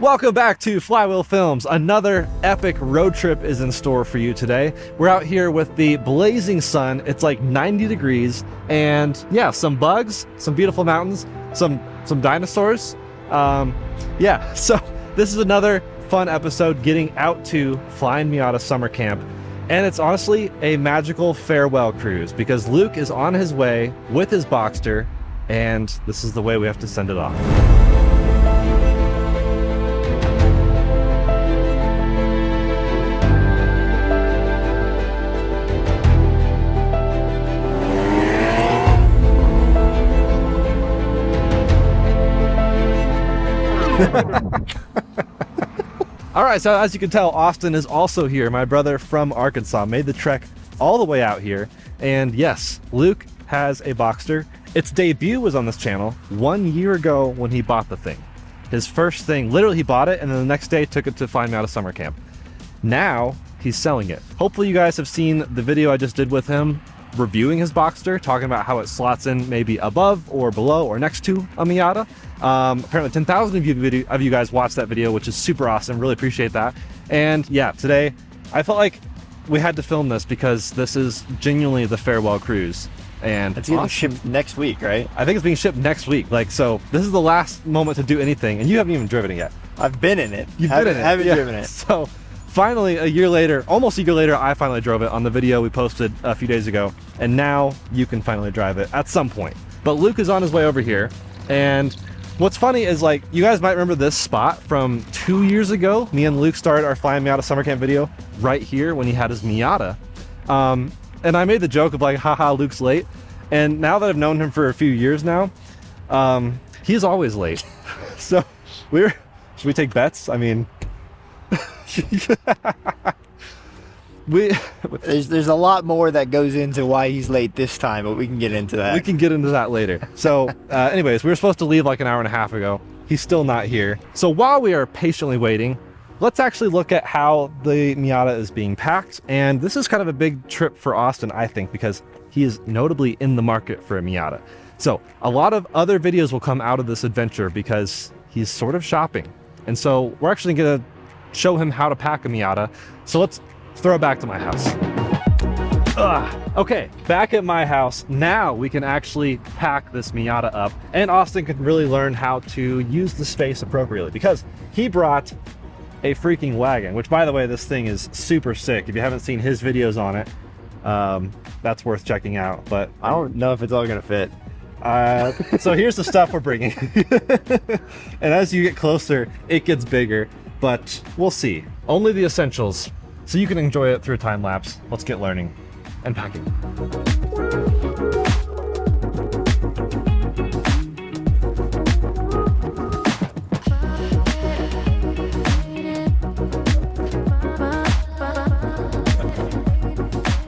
Welcome back to Flywheel Films. Another epic road trip is in store for you today. We're out here with the blazing sun. It's like 90 degrees and yeah, some bugs, some beautiful mountains, some dinosaurs. Yeah, so this is another fun episode getting out to Flyin Miata Summer Camp. And it's honestly a magical farewell cruise because Luke is on his way with his Boxster and this is the way we have to send it off. All right, so as you can tell, Austin is also here. My brother from Arkansas made the trek all the way out here. And yes, Luke has a Boxster. Its debut was on this channel 1 year ago when he bought the thing. His first thing, literally he bought it and then the next day took it to Flyin Miata Summer Camp. Now he's selling it. Hopefully you guys have seen the video I just did with him reviewing his Boxster, talking about how it slots in maybe above or below or next to a Miata. Apparently 10,000 of you guys watched that video, which is super awesome. Really appreciate that. And yeah, today I felt like we had to film this because this is genuinely the farewell cruise. And it's getting shipped next week, right? I think it's being shipped next week. Like, so this is the last moment to do anything, and you haven't even driven it yet. I've been in it. You've been in it. Haven't driven it. So finally, a year later, almost a year later, I finally drove it on the video we posted a few days ago, and now you can finally drive it at some point. But Luke is on his way over here, and what's funny is, like, you guys might remember this spot from 2 years ago. Me and Luke started our Flyin Miata Summer Camp video right here when he had his Miata. And I made the joke of like, haha, Luke's late. And now that I've known him for a few years now, he's always late. So should we take bets? I mean, there's a lot more that goes into why he's late this time, but we can get into that. We can get into that later. So anyways, we were supposed to leave like an hour and a half ago. He's still not here. So while we are patiently waiting, let's actually look at how the Miata is being packed. And this is kind of a big trip for Austin, I think, because he is notably in the market for a Miata. So a lot of other videos will come out of this adventure because he's sort of shopping. And so we're actually gonna show him how to pack a Miata. So let's throw it back to my house. Okay, back at my house. Now we can actually pack this Miata up and Austin can really learn how to use the space appropriately because he brought a freaking wagon, which by the way, this thing is super sick. If you haven't seen his videos on it, that's worth checking out. But I don't know if it's all gonna fit. So here's the stuff we're bringing. And as you get closer, it gets bigger, but we'll see. Only the essentials, so you can enjoy it through a time lapse. Let's get learning and packing.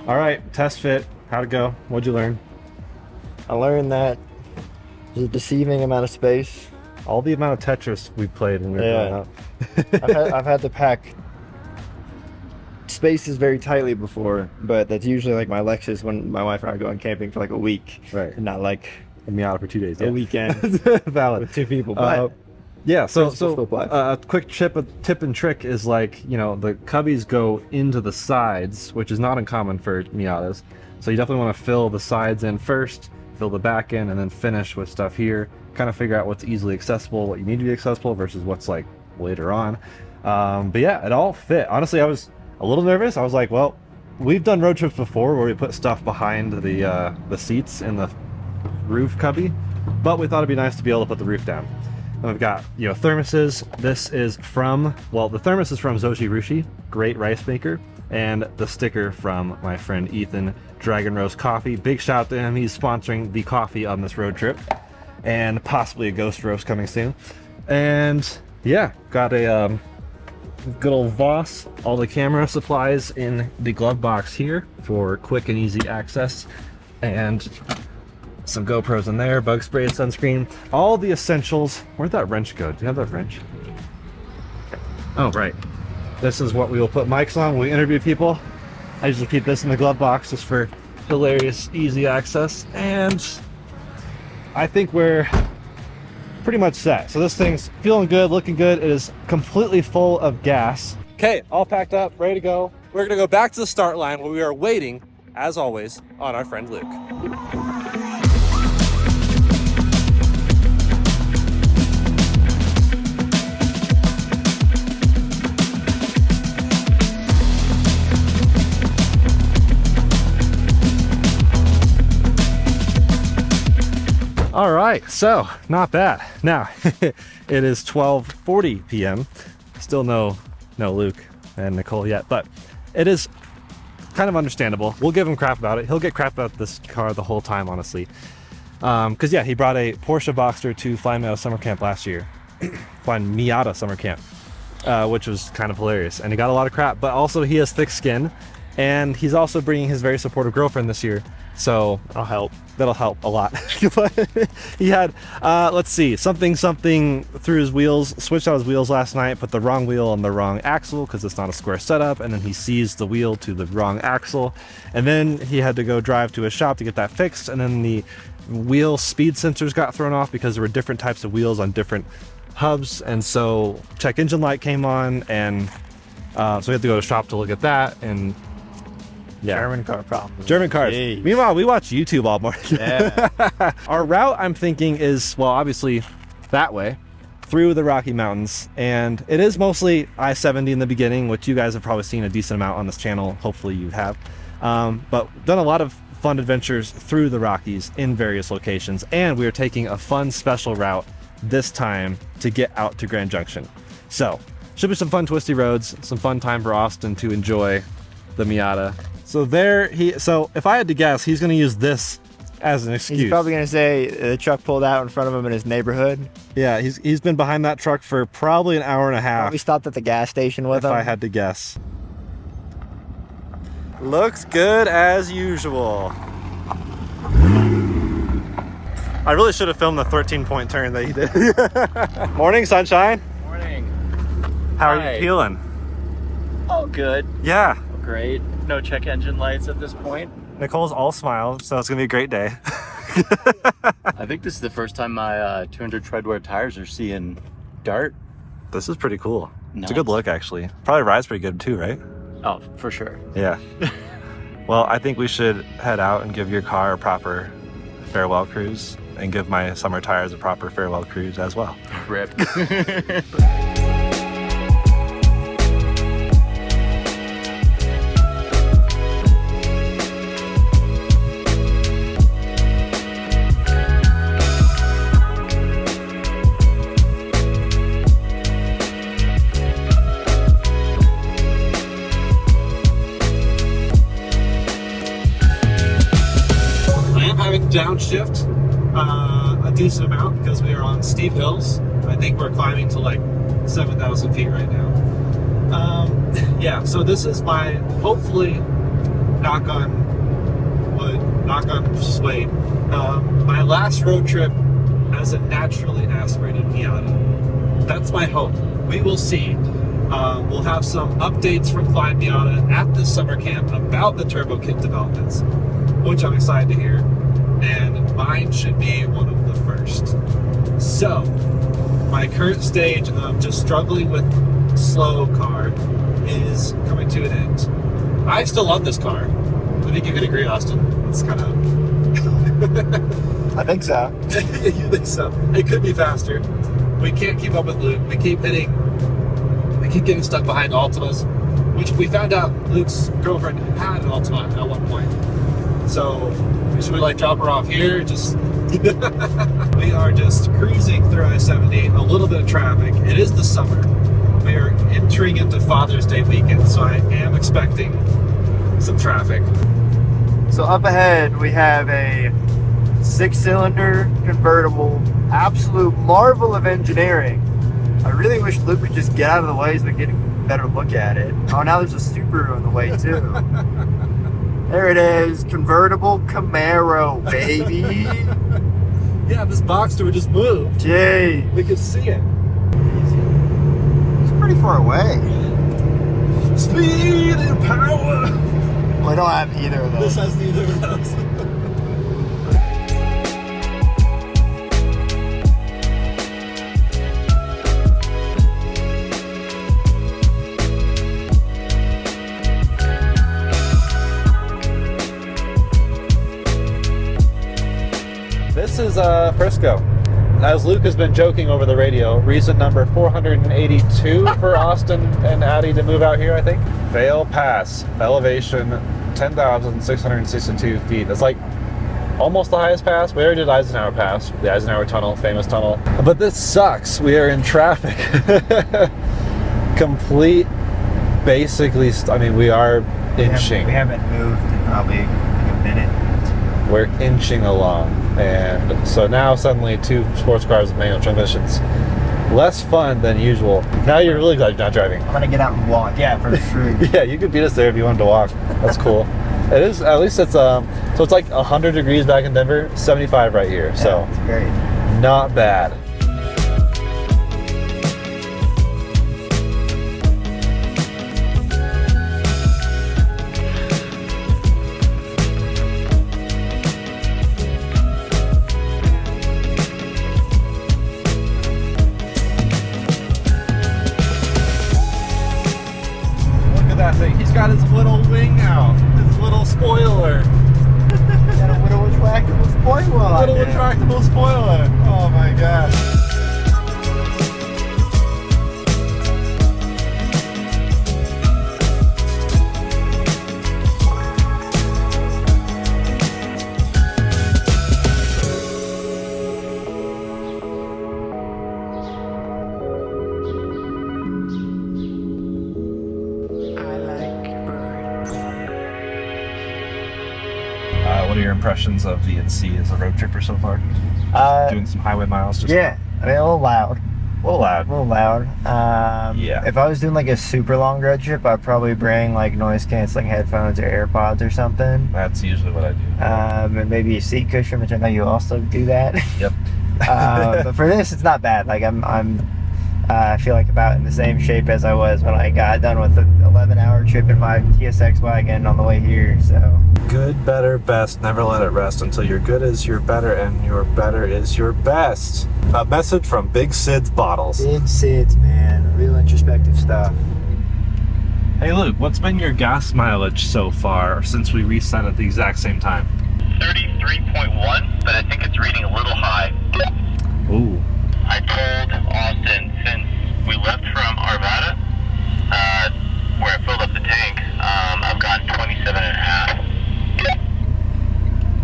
All right, test fit. How'd it go? What'd you learn? I learned that there's a deceiving amount of space. All the amount of Tetris we played when we were growing up. I've had to pack spaces very tightly before, but that's usually like my Lexus when my wife and I are going camping for like a week. Right. And not like a Miata for 2 days. A weekend. Valid. With two people. But yeah, so a quick tip and trick is, like, you know, the cubbies go into the sides, which is not uncommon for Miatas. So you definitely want to fill the sides in first, fill the back in, and then finish with stuff here. Kind of figure out what's easily accessible, what you need to be accessible versus what's like later on. But yeah, it all fit. Honestly, I was a little nervous. I was like, well, we've done road trips before where we put stuff behind the seats in the roof cubby, but we thought it'd be nice to be able to put the roof down. And we've got, you know, thermoses. This is from, well, the thermos is from Zoshi Rushi, great rice maker, and the sticker from my friend Ethan, Dragon Roast Coffee. Big shout out to him. He's sponsoring the coffee on this road trip, and possibly a ghost roast coming soon. And yeah, got a good old Voss, all the camera supplies in the glove box here for quick and easy access, and some GoPros in there, bug spray, sunscreen, all the essentials. Where'd that wrench go? Do you have that wrench? Oh, right. This is what we will put mics on when we interview people. I usually keep this in the glove box just for hilarious, easy access. And I think we're pretty much set. So this thing's feeling good, looking good. It is completely full of gas. Okay, all packed up, ready to go. We're gonna go back to the start line where we are waiting, as always, on our friend Luke. All right, so not bad. Now, it is 12:40 p.m. Still no Luke and Nicole yet, but it is kind of understandable. We'll give him crap about it. He'll get crap about this car the whole time, honestly. Because yeah, he brought a Porsche Boxster to Flyin Miata Summer Camp last year. Flyin Miata Summer Camp, which was kind of hilarious. And he got a lot of crap, but also he has thick skin. And he's also bringing his very supportive girlfriend this year. So that'll help a lot. But he had, let's see, something through his wheels, switched out his wheels last night, put the wrong wheel on the wrong axle because it's not a square setup. And then he seized the wheel to the wrong axle. And then he had to go drive to a shop to get that fixed. And then the wheel speed sensors got thrown off because there were different types of wheels on different hubs. And so check engine light came on, and so we had to go to a shop to look at that. And yeah. German car problems. German cars. Jeez. Meanwhile, we watch YouTube all morning. Yeah. Our route, I'm thinking, is, well, obviously that way through the Rocky Mountains, and it is mostly I-70 in the beginning, which you guys have probably seen a decent amount on this channel. Hopefully you have. But done a lot of fun adventures through the Rockies in various locations, and we are taking a fun special route this time to get out to Grand Junction. So should be some fun twisty roads, some fun time for Austin to enjoy the Miata. So if I had to guess, he's going to use this as an excuse. He's probably going to say the truck pulled out in front of him in his neighborhood. Yeah, he's been behind that truck for probably an hour and a half. We stopped at the gas station with him. If I had to guess. Looks good as usual. I really should have filmed the 13-point turn that he did. Morning, sunshine. Morning. How are Hi. you feeling? Oh, good. Yeah. Great. No check engine lights at this point. Nicole's all smiles, so it's gonna be a great day. I think this is the first time my 200 treadwear tires are seeing dart. This is pretty cool. It's a Nice. good look, actually. Probably rides pretty good too, right? Oh, for sure. Yeah. Well, I think we should head out and give your car a proper farewell cruise, and give my summer tires a proper farewell cruise as well. Rip. I am having to downshift a decent amount because we are on steep hills. I think we're climbing to like 7,000 feet right now. Yeah, so this is my, hopefully, knock on wood, knock on suede, my last road trip as a naturally aspirated Miata. That's my hope. We will see. We'll have some updates from Flyin Miata at this summer camp about the turbo kit developments, which I'm excited to hear. And mine should be one of the first. So, my current stage of just struggling with slow car is coming to an end. I still love this car. I think you can agree, Austin. It's kind of... I think so. You think so? It could be faster. We can't keep up with Luke. We keep getting stuck behind Altimas, which we found out Luke's girlfriend had an Altima at one point. So, should we like drop her off here? Just we are just cruising through I-70, a little bit of traffic. It is the summer. We are entering into Father's Day weekend, so I am expecting some traffic. So up ahead, we have a 6-cylinder convertible, absolute marvel of engineering. I really wish Luke would just get out of the way so we could get a better look at it. Oh, now there's a Subaru on the way too. There it is, convertible Camaro, baby. Yeah, this Boxster would just move. Gee, We could see it. it's pretty far away. Speed and power. We don't have either of those. This has neither of those. this is Frisco. As Luke has been joking over the radio, reason number 482 for Austin and Addie to move out here, I think. Vale Pass, elevation 10,662 feet. That's like almost the highest pass. We already did Eisenhower Pass, the Eisenhower Tunnel, famous tunnel. But this sucks. We are in traffic. Complete, basically, I mean, we are inching. We haven't moved in probably like a minute. We're inching along. And so now suddenly 2 sports cars with manual transmissions. Less fun than usual. Now you're really glad you're not driving. I'm gonna get out and walk. Yeah, for sure. Yeah, you could beat us there if you wanted to walk. That's cool. It is, at least it's so it's like 100 degrees back in Denver, 75 right here. So yeah, it's great. Not bad. That thing. He's got his little wing out, his little spoiler. Got a little retractable spoiler. Little retractable spoiler. Oh my gosh. What are your impressions of the NC as a road tripper so far? Doing some highway miles? Just yeah, I mean, a little loud. A little loud. A little loud. Yeah. If I was doing like a super long road trip, I'd probably bring like noise canceling headphones or AirPods or something. That's usually what I do. And maybe a seat cushion, which I know you also do that. Yep. But for this, it's not bad. Like I feel like about in the same shape as I was when I got done with the 11-hour trip in my TSX wagon on the way here. So good, better, best. Never let it rest until your good is your better and your better is your best. A message from Big Sid's Bottles. Big Sid's, man, real introspective stuff. Hey Luke, what's been your gas mileage so far since we reset at the exact same time? 33.1, but I think it's reading a little high. Ooh. I told Austin since we left from Arvada, where I filled up the tank, I've got 27 and a half.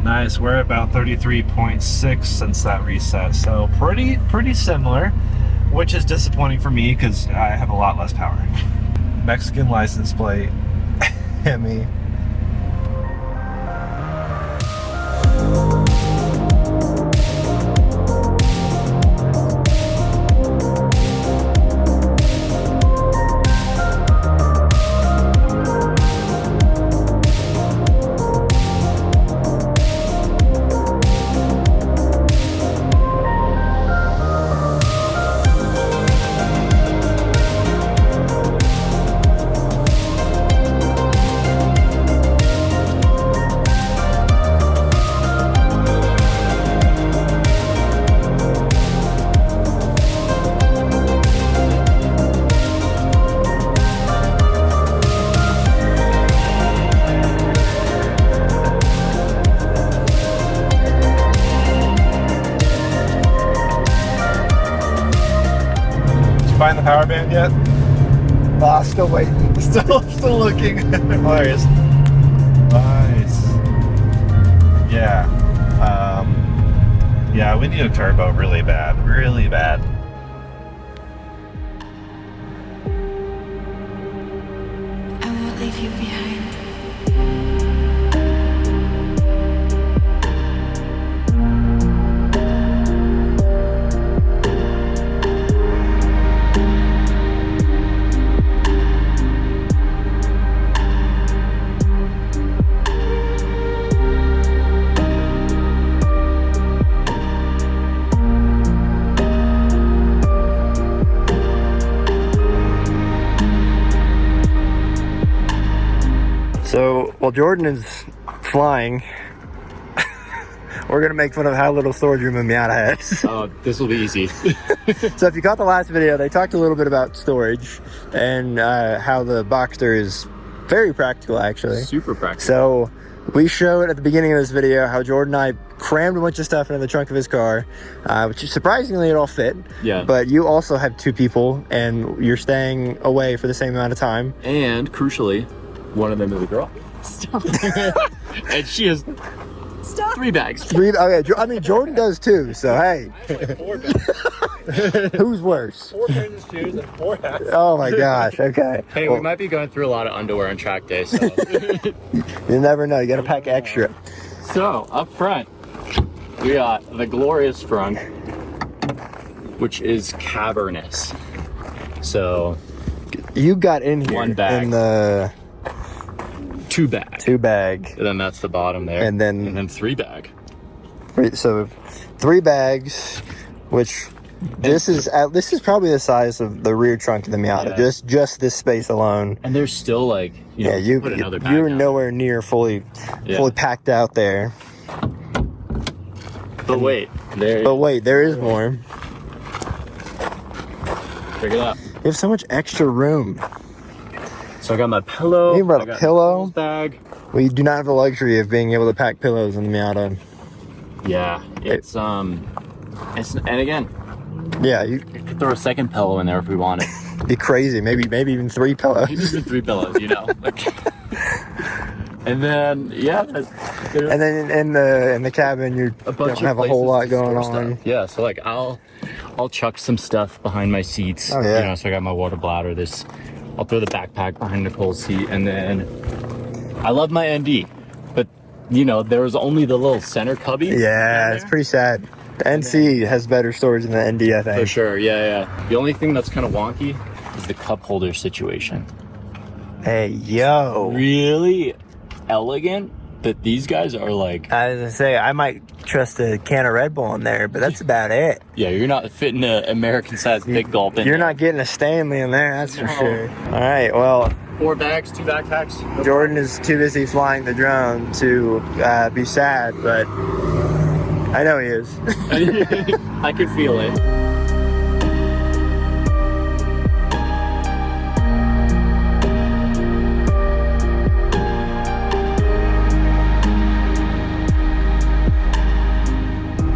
Nice, we're at about 33.6 since that reset, so pretty similar, which is disappointing for me because I have a lot less power. Mexican license plate, Hemi. Find the power band yet? Still waiting. Still looking. Hilarious. Nice. Yeah. Yeah, we need a turbo really bad. Really bad. I won't leave you behind. So while Jordan is flying, we're gonna make fun of how little storage room a Miata has. Oh, this will be easy. So if you caught the last video, they talked a little bit about storage and how the Boxster is very practical, actually. Super practical. So we showed at the beginning of this video how Jordan and I crammed a bunch of stuff into the trunk of his car, which surprisingly it all fit. Yeah. But you also have 2 people, and you're staying away for the same amount of time. And crucially, one of them is a girl. Stop. And she has Stop. 3 bags. 3. Okay, I mean Jordan does too. So hey, I have like 4 bags. who's worse? 4 pairs of shoes and 4 hats. Oh my gosh. Okay. Hey, Well, we might be going through a lot of underwear on track day, so. you never know. You got to pack extra. So, up front, we got the glorious front, which is cavernous. So, You got in here 1 bag. in the 2 bag. 2 bag, And then that's the bottom there. and then 3 bag. so 3 bags, which this is probably the size of the rear trunk of the Miata. Yeah. Just this space alone. And there's still like, you know, Yeah, you put another bag you're down. nowhere near fully packed out there. But wait, there. But wait, there is more. Check it out. You have so much extra room. So I got my pillow. You brought a I got pillow? Nicole's bag. We do not have the luxury of being able to pack pillows in the Miata. Yeah, it's and again, Yeah, you we could throw a second pillow in there if we wanted. be crazy. Maybe even 3 pillows. Maybe even 3 pillows, you know. Like, and then And then in the cabin, you a don't bunch have of a whole lot places to going store on. stuff. Yeah, so like I'll chuck some stuff behind my seats. Oh, yeah. You know, so I got my water bladder. I'll throw the backpack behind Nicole's seat, and then I love my ND, but you know there was only the little center cubby. Yeah, it's pretty sad. The NC has better storage than the ND, I For think. sure. Yeah. The only thing that's kind of wonky is the cup holder situation. Hey, yo. Really elegant, but these guys are like, I was gonna say, I might trust a can of Red Bull in there, but that's about it. yeah, you're not fitting an American-sized big gulp in. You're there. not getting a Stanley in there, that's for No. sure. All right, well, 4 bags, 2 backpacks. Jordan is too busy flying the drone to be sad, but I know he is. I could feel it.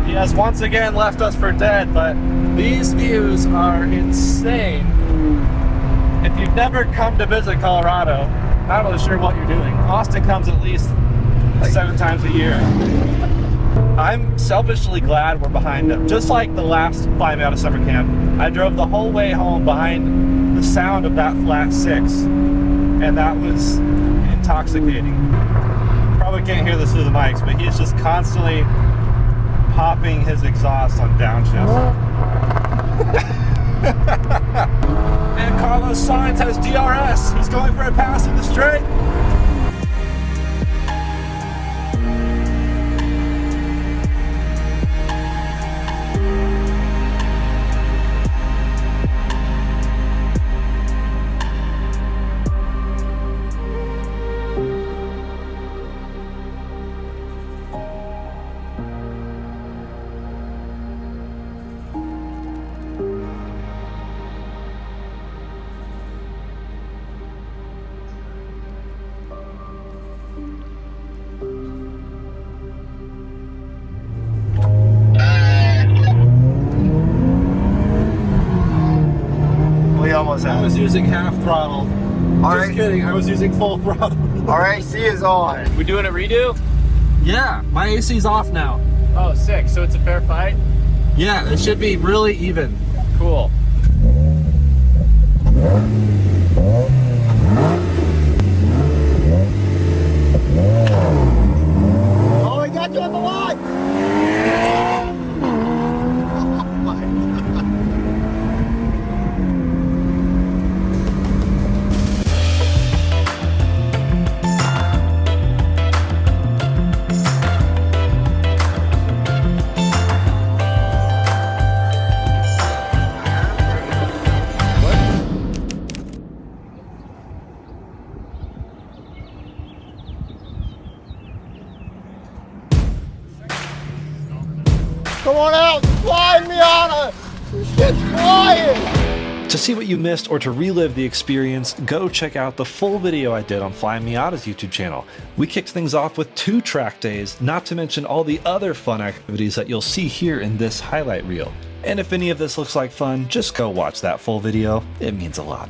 He has once again left us for dead, but these views are insane. If you've never come to visit Colorado, not really sure what you're doing. Austin comes at least 7 times a year. I'm selfishly glad we're behind him. Just like the last Flyin Miata Summer Camp, I drove the whole way home behind the sound of that flat 6, and that was intoxicating. Probably can't hear this through the mics, but he's just constantly popping his exhaust on downshifts. And Carlos Sainz has DRS. He's going for a pass in the straight. We almost I have was it. using half throttle. All Just right, kidding, I was using full throttle. our AC is on. We doing a redo? Yeah, my AC's off now. Oh, sick. So it's a fair fight? Yeah, it should be really even. Cool. Oh, we got you on the line! Come on out, Flyin Miata! Shit's flying! To see what you missed or to relive the experience, go check out the full video I did on Flyin Miata's YouTube channel. We kicked things off with 2 track days, not to mention all the other fun activities that you'll see here in this highlight reel. And if any of this looks like fun, just go watch that full video. It means a lot.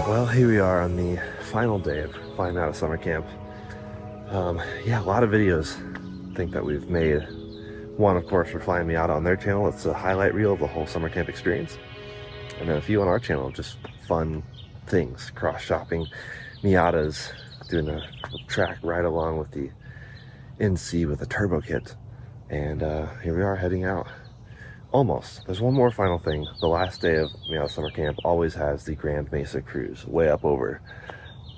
Well, here we are on the final day of Flyin Miata Summer Camp. Yeah, a lot of videos I think that we've made. One, of course, for Flyin Miata on their channel. It's a highlight reel of the whole summer camp experience. And then a few on our channel, just fun things, cross-shopping Miatas, doing a track ride along with the NC with a turbo kit. And here we are heading out. Almost. There's one more final thing. The last day of Miata Summer Camp always has the Grand Mesa cruise way up over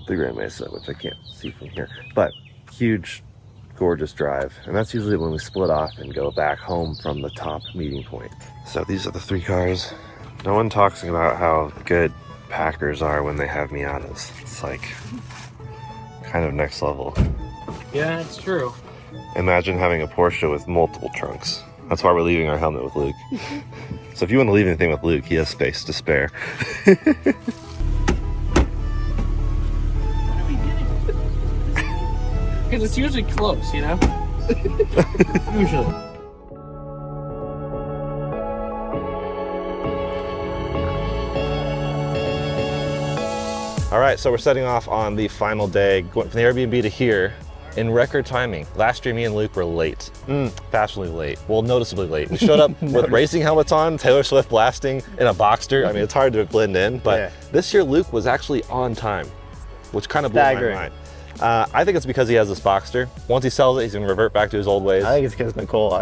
the Grand Mesa, which I can't see from here. But huge, gorgeous drive. And that's usually when we split off and go back home from the top meeting point. So these are the 3 cars. No one talks about how good Packers are when they have Miatas. It's like kind of next level. Yeah, it's true. Imagine having a Porsche with multiple trunks. That's why we're leaving our helmet with Luke. So if you want to leave anything with Luke, he has space to spare. What are we getting? Because it's usually close, you know? Usually. All right, so we're setting off on the final day, going from the Airbnb to here in record timing. Last year, me and Luke were late, fashionably late, well, noticeably late. We showed up with racing helmets on, Taylor Swift blasting in a Boxster. I mean, it's hard to blend in, but this year Luke was actually on time, which kind of blew my mind. I think it's because he has this Boxster. Once he sells it, he's gonna revert back to his old ways. I think it's because Nicole.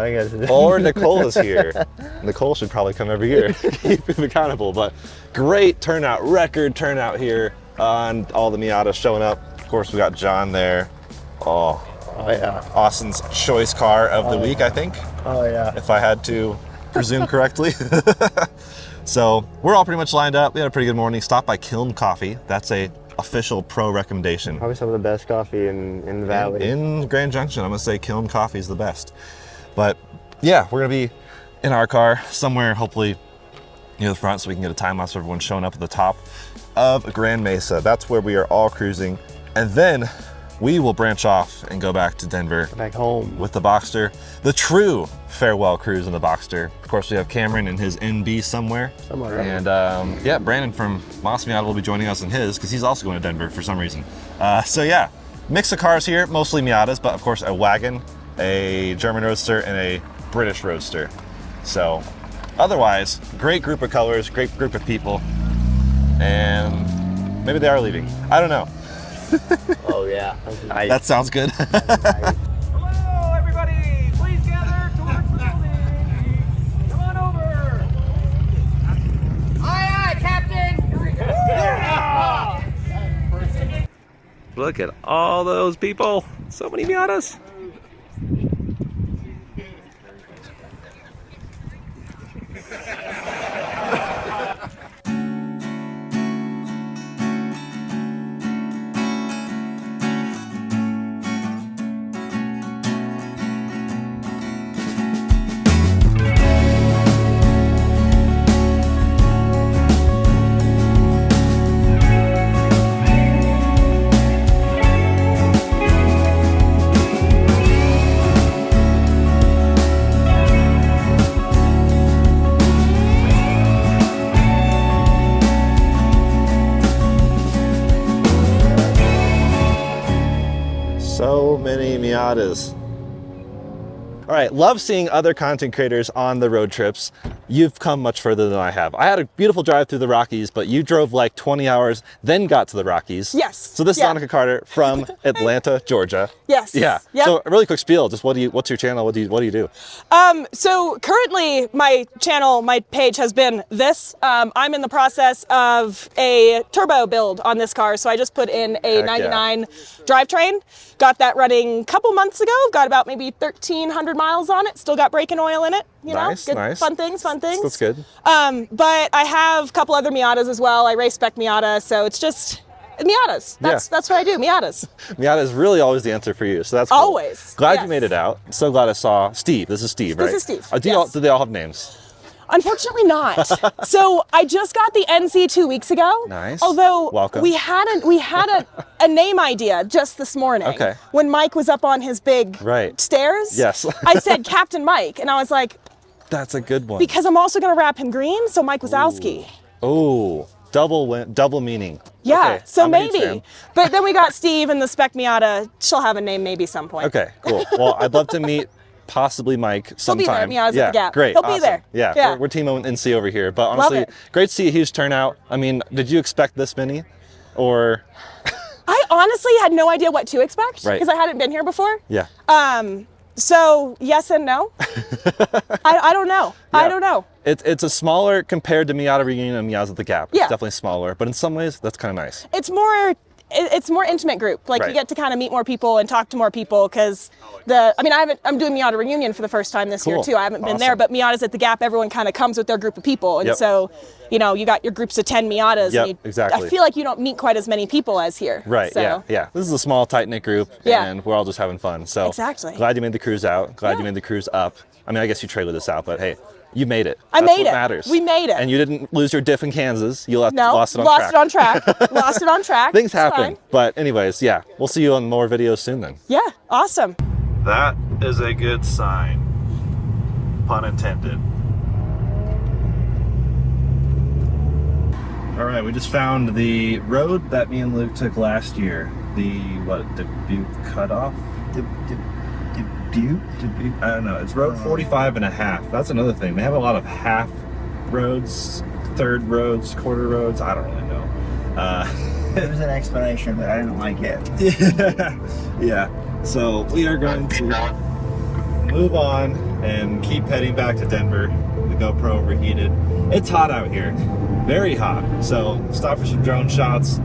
Or Nicole is here. Nicole should probably come every year, keep him accountable. But great turnout, record turnout here on all the Miatas showing up. Of course, we got John there. Oh yeah. Austin's choice car of the week, I think. Oh yeah. If I had to presume correctly. So we're all pretty much lined up. We had a pretty good morning. Stopped by Kiln Coffee. That's a official pro recommendation. Probably some of the best coffee in the valley. In Grand Junction, I'm gonna say Kiln Coffee is the best. But yeah, we're gonna be in our car somewhere, hopefully near the front, so we can get a time lapse of everyone showing up at the top of Grand Mesa. That's where we are all cruising. And then we will branch off and go back to Denver. Back home. With the Boxster. The true farewell cruise in the Boxster. Of course, we have Cameron in his NB somewhere. And yeah, Brandon from Mas Miata will be joining us in his, because he's also going to Denver for some reason. So yeah, mix of cars here, mostly Miatas, but of course a wagon, a German Roadster, and a British Roadster. So otherwise, great group of colors, great group of people. And maybe they are leaving. I don't know. Oh yeah. That sounds good. Hello, everybody! Please gather towards the building. Come on over. Aye, aye, Captain. Here we go. Yeah. Look at all those people. So many Miatas. many Miatas. All right, love seeing other content creators on the road trips. You've come much further than I have. I had a beautiful drive through the Rockies, but you drove like 20 hours, then got to the Rockies. Yes. So this is Annika Carter from Atlanta, Georgia. Yes. Yeah. Yep. So a really quick spiel. Just what's your channel? What do you do? So currently my channel, my page has been this. I'm in the process of a turbo build on this car. So I just put in a 99 drivetrain, got that running a couple months ago, got about maybe 1,300 miles on it. Still got braking oil in it, you know, good, nice. fun things. That's good. But I have a couple other Miatas as well. I race spec Miata. So it's just Miatas. That's what I do. Miatas. Miata is really always the answer for you. So that's cool. Always. Glad you made it out. So glad I saw Steve. This is Steve, right? This is Steve. Do they all have names? Unfortunately not. So I just got the NC 2 weeks ago. Nice. Although welcome. we had a name idea just this morning. Okay. When Mike was up on his big stairs. Yes. I said Captain Mike, and I was like, that's a good one. because I'm also gonna wrap him green, so Mike Wazowski. Oh, double meaning. Yeah, okay. so I'm a huge maybe. fan. But then we got Steve and the spec Miata. She'll have a name maybe some point. Okay, cool. Well, I'd love to meet possibly Mike sometime. He'll be there. Miata's at the Gap. Great. He'll awesome. be there. Yeah. We're team NC over here. But honestly, great to see a huge turnout. I mean, did you expect this many? Or I honestly had no idea what to expect because right. I hadn't been here before. Yeah. So yes and no. I don't know. Yeah. I don't know. It's a smaller compared to Miata Reunion and Miatas at the Gap. It's definitely smaller, but in some ways that's kind of nice. It's more intimate group. Like right. you get to kind of meet more people and talk to more people because I'm doing Miata Reunion for the first time this year too. I haven't been there, but Miatas at the Gap, everyone kind of comes with their group of people, and so you know you got your groups of 10 Miatas. Yep, and exactly. I feel like you don't meet quite as many people as here. Right. So. Yeah. This is a small, tight knit group, and we're all just having fun. So exactly. Glad you made the cruise out. Glad you made the cruise up. I mean, I guess you trailered this out, but hey. You made it. I That's made what it. Matters. We made it. And you didn't lose your diff in Kansas. You lost it on track. Lost it on track. Things happen. But anyways, yeah. We'll see you on more videos soon then. Yeah, awesome. That is a good sign. Pun intended. All right, we just found the road that me and Luke took last year. The, Dubuque Cutoff? Dubuque? I don't know. It's road 45 and a half. That's another thing. They have a lot of half roads, third roads, quarter roads. I don't really know. There's an explanation, but I didn't like it. Yeah. So we are going to move on and keep heading back to Denver. The GoPro overheated. It's hot out here. Very hot. So stop for some drone shots.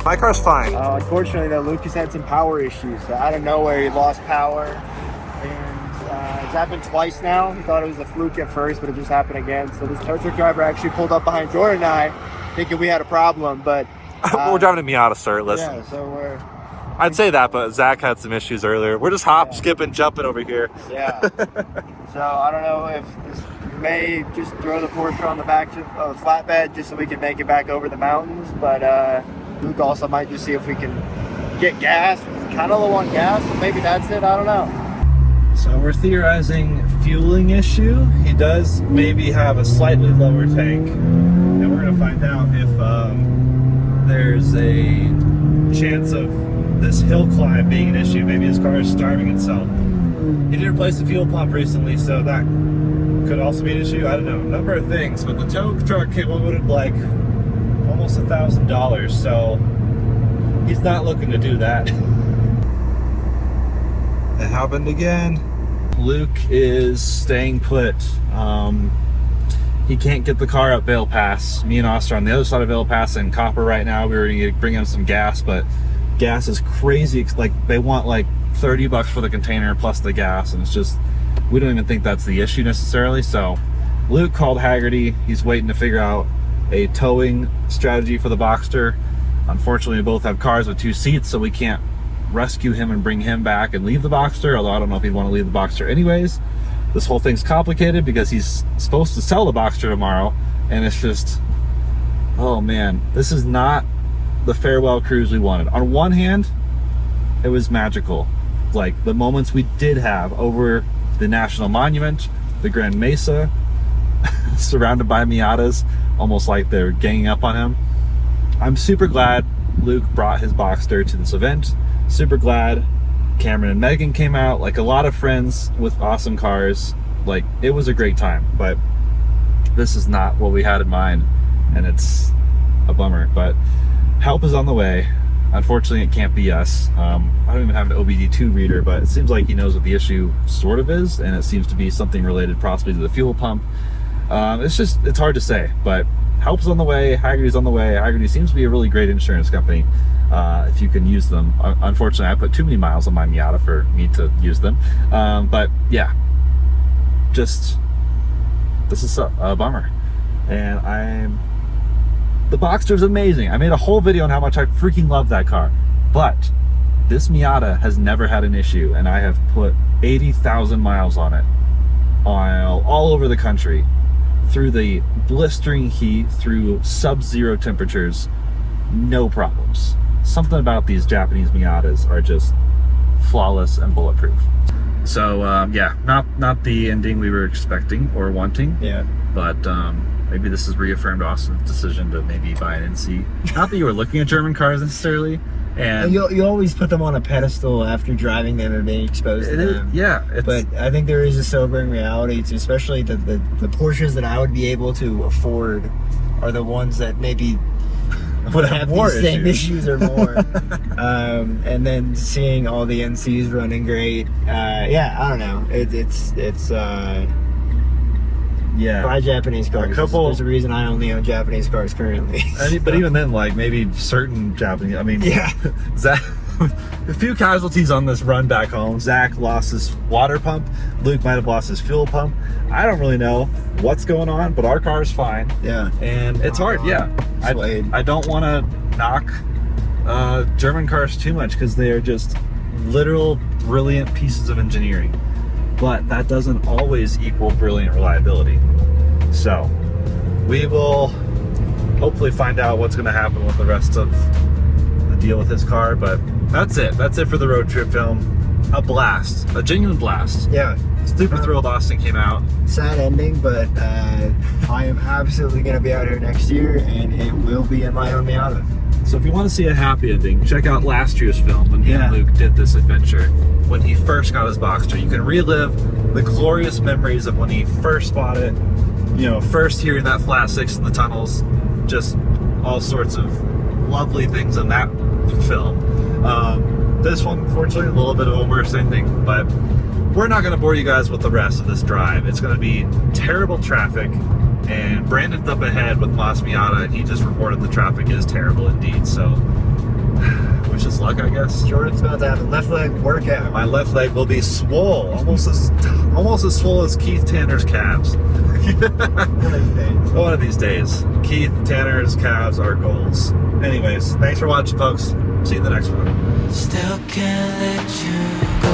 My car's fine. Unfortunately, though, Lucas had some power issues. So out of nowhere, he lost power. And it's happened twice now. He thought it was a fluke at first, but it just happened again. So this tow truck driver actually pulled up behind Jordan and I, thinking we had a problem. But we're driving a Miata, sir. Listen. Yeah, so we're... I'd say that, but Zach had some issues earlier. We're just skipping, jumping over here. Yeah. So I don't know if we may just throw the Porsche on the back of the flatbed just so we can make it back over the mountains. But Luke also might just see if we can get gas. It's kind of low on gas, but maybe that's it. I don't know. So we're theorizing fueling issue. He does maybe have a slightly lower tank, and we're gonna find out if there's a chance of this hill climb being an issue. Maybe his car is starving itself. He did replace the fuel pump recently, so that could also be an issue. I don't know, a number of things. But the tow truck came loaded like almost $1,000, so he's not looking to do that. It happened again. Luke is staying put. He can't get the car up Vale Pass. Me and Austin are on the other side of Vale Pass in Copper right now. We were gonna bring him some gas, but gas is crazy. Like, they want like $30 for the container plus the gas, and it's just, we don't even think that's the issue necessarily. So Luke called Haggerty. He's waiting to figure out a towing strategy for the Boxster. Unfortunately, we both have cars with 2 seats, so we can't rescue him and bring him back and leave the Boxster, although I don't know if he'd want to leave the Boxster anyways. This whole thing's complicated because he's supposed to sell the Boxster tomorrow, and it's just, oh man, this is not the farewell cruise we wanted. On one hand, it was magical. Like, the moments we did have over the National Monument, the Grand Mesa, surrounded by Miatas, almost like they're ganging up on him. I'm super glad Luke brought his Boxster to this event. Super glad Cameron and Megan came out, like a lot of friends with awesome cars. Like, it was a great time, but this is not what we had in mind, and it's a bummer. But help is on the way. Unfortunately, it can't be us. I don't even have an OBD2 reader, but it seems like he knows what the issue sort of is, and it seems to be something related possibly to the fuel pump. It's hard to say, but help's on the way. Haggerty's on the way. Haggerty seems to be a really great insurance company. If you can use them. Unfortunately, I put too many miles on my Miata for me to use them. But yeah, just, this is a bummer. And the Boxster's amazing. I made a whole video on how much I freaking love that car. But this Miata has never had an issue, and I have put 80,000 miles on it, all over the country, through the blistering heat, through sub-zero temperatures, no problems. Something about these Japanese Miatas are just flawless and bulletproof. So yeah, not the ending we were expecting or wanting. Yeah. But maybe this has reaffirmed Austin's decision to maybe buy an NC. Not that you were looking at German cars necessarily. And you always put them on a pedestal after driving them and being exposed to them. Yeah. But I think there is a sobering reality to, especially the Porsches that I would be able to afford are the ones that maybe would have more these same issues or more. And then seeing all the NCs running great. Yeah, I don't know. It's yeah. Buy Japanese cars. There's a reason I only own Japanese cars currently. But even then, like, maybe certain Japanese, I mean, yeah. Zach, a few casualties on this run back home. Zach lost his water pump. Luke might have lost his fuel pump. I don't really know what's going on, but our car's fine. Yeah. And it's hard, yeah. I don't want to knock German cars too much because they are just literal brilliant pieces of engineering. But that doesn't always equal brilliant reliability. So we will hopefully find out what's going to happen with the rest of the deal with his car. But that's it. That's it for the road trip film. A blast. A genuine blast. Yeah. Super thrilled Austin came out. Sad ending, but I am absolutely going to be out here next year, and it will be in my own Miata. So if you want to see a happy ending, check out last year's film when he and Luke did this adventure. When he first got his Boxster, you can relive the glorious memories of when he first bought it. You know, first hearing that flat six in the tunnels, just all sorts of lovely things in that film. This one, unfortunately, a little bit of a worse ending, but we're not going to bore you guys with the rest of this drive. It's going to be terrible traffic. And Brandon's up ahead with Mas Miata, and he just reported the traffic is terrible indeed. So, wish us luck, I guess. Jordan's about to have a left leg workout. My left leg will be swole, almost as swole as Keith Tanner's calves. One of these days. Keith Tanner's calves are goals. Anyways, thanks for watching, folks. See you in the next one. Still can't let you go.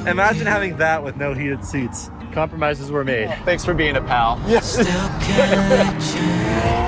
Imagine having that with no heated seats. Compromises were made. Thanks for being a pal. Still can't let you